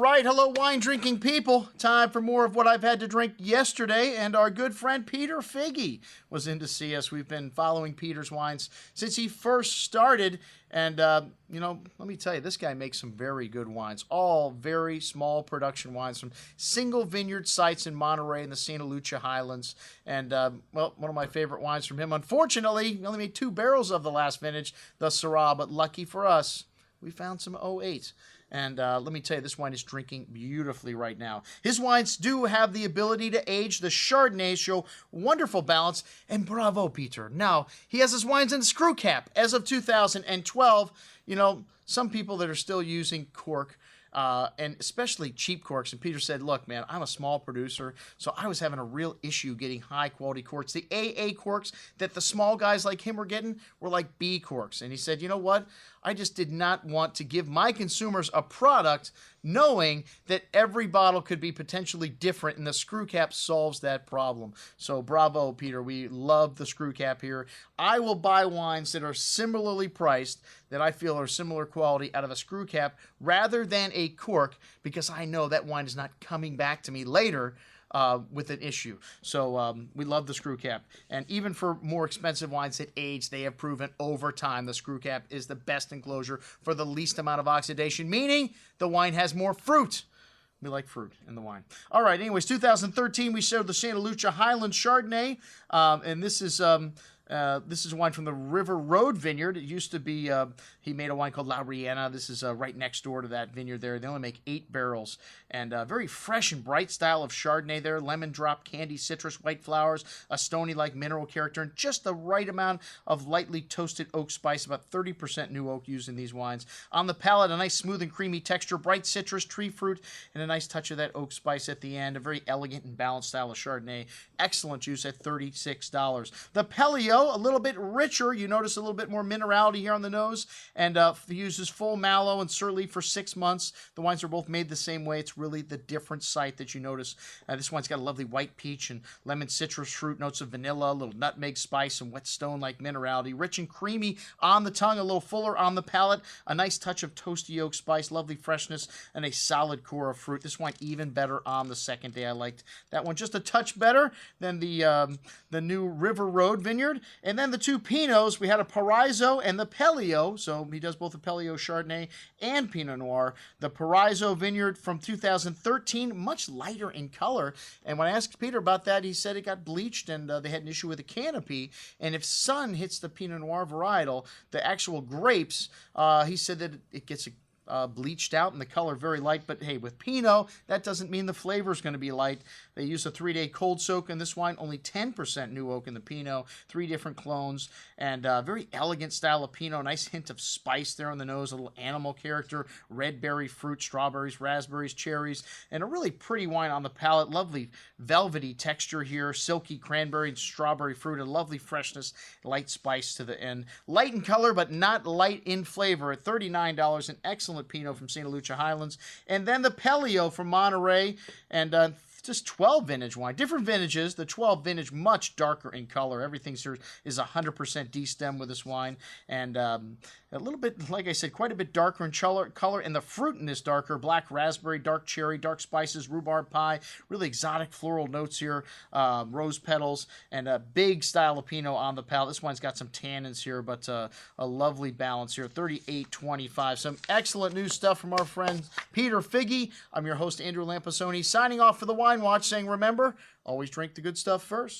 Right, hello wine drinking people. Time for more of what I've had to drink yesterday, and our good friend Peter Figge was in to see us. We've been following Peter's wines since he first started, and let me tell you, this guy makes some very good wines, all very small production wines from single vineyard sites in Monterey in the Santa Lucia Highlands, and one of my favorite wines from him. Unfortunately, he only made 2 barrels of the last vintage, the Syrah, but lucky for us, we found some 08. And let me tell you, this wine is drinking beautifully right now. His wines do have the ability to age. The Chardonnays show wonderful balance. And bravo, Peter. Now, he has his wines in a screw cap. As of 2012, some people that are still using cork, and especially cheap corks. And Peter said, look, man, I'm a small producer, so I was having a real issue getting high-quality corks. The AA corks that the small guys like him were getting were like B corks. And he said, you know what? I just did not want to give my consumers a product knowing that every bottle could be potentially different, and the screw cap solves that problem. So bravo, Peter. We love the screw cap here. I will buy wines that are similarly priced, that I feel are similar quality, out of a screw cap rather than a cork, because I know that wine is not coming back to me later with an issue. So we love the screw cap. And even for more expensive wines that age, they have proven over time the screw cap is the best enclosure for the least amount of oxidation, meaning the wine has more fruit. We like fruit in the wine. All right, anyways, 2013, we showed the Santa Lucia Highlands Chardonnay, and this is a wine from the River Road Vineyard. It used to be, he made a wine called La Riena. This is right next door to that vineyard there. They only make 8 barrels. And very fresh and bright style of Chardonnay there. Lemon drop, candy, citrus, white flowers, a stony-like mineral character, and just the right amount of lightly toasted oak spice, about 30% new oak used in these wines. On the palate, a nice smooth and creamy texture, bright citrus, tree fruit, and a nice touch of that oak spice at the end. A very elegant and balanced style of Chardonnay. Excellent juice at $36. The Pelio, a little bit richer. You notice a little bit more minerality here on the nose, and uses full mallow and surly for 6 months. The wines are both made the same way. It's really the different site that you notice. This one's got a lovely white peach and lemon citrus fruit, notes of vanilla, a little nutmeg spice, and whetstone-like minerality. Rich and creamy on the tongue, a little fuller on the palate, a nice touch of toasty oak spice, lovely freshness, and a solid core of fruit. This wine even better on the second day. I liked that one just a touch better than the new River Road Vineyard. And then the 2 Pinots, we had a Paraiso and the Pelio. So he does both the Pelio Chardonnay and Pinot Noir. The Paraiso Vineyard from 2013, much lighter in color. And when I asked Peter about that, he said it got bleached and they had an issue with the canopy. And if sun hits the Pinot Noir varietal, the actual grapes, he said that it gets bleached out and the color very light. But hey, with Pinot, that doesn't mean the flavor is going to be light. They use a 3-day cold soak in this wine, only 10% new oak in the Pinot, 3 different clones, and very elegant style of Pinot. Nice hint of spice there on the nose, a little animal character, red berry fruit, strawberries, raspberries, cherries, and a really pretty wine on the palate. Lovely velvety texture here, silky cranberry and strawberry fruit, a lovely freshness, light spice to the end. Light in color, but not light in flavor at $39, an excellent Pinot from Santa Lucia Highlands. And then the Pelio from Monterey, and just 12 vintage wine. Different vintages. The 12 vintage, much darker in color. Everything here is 100% D-stem with this wine. And a little bit, like I said, quite a bit darker in color. And the fruit in this darker. Black raspberry, dark cherry, dark spices, rhubarb pie. Really exotic floral notes here. Rose petals. And a big style of Pinot on the palate. This wine's got some tannins here, but a lovely balance here. $38.25. Some excellent new stuff from our friend Peter Figge. I'm your host, Andrew Lamposoni, signing off for the Wine Watch, saying, remember, always drink the good stuff first.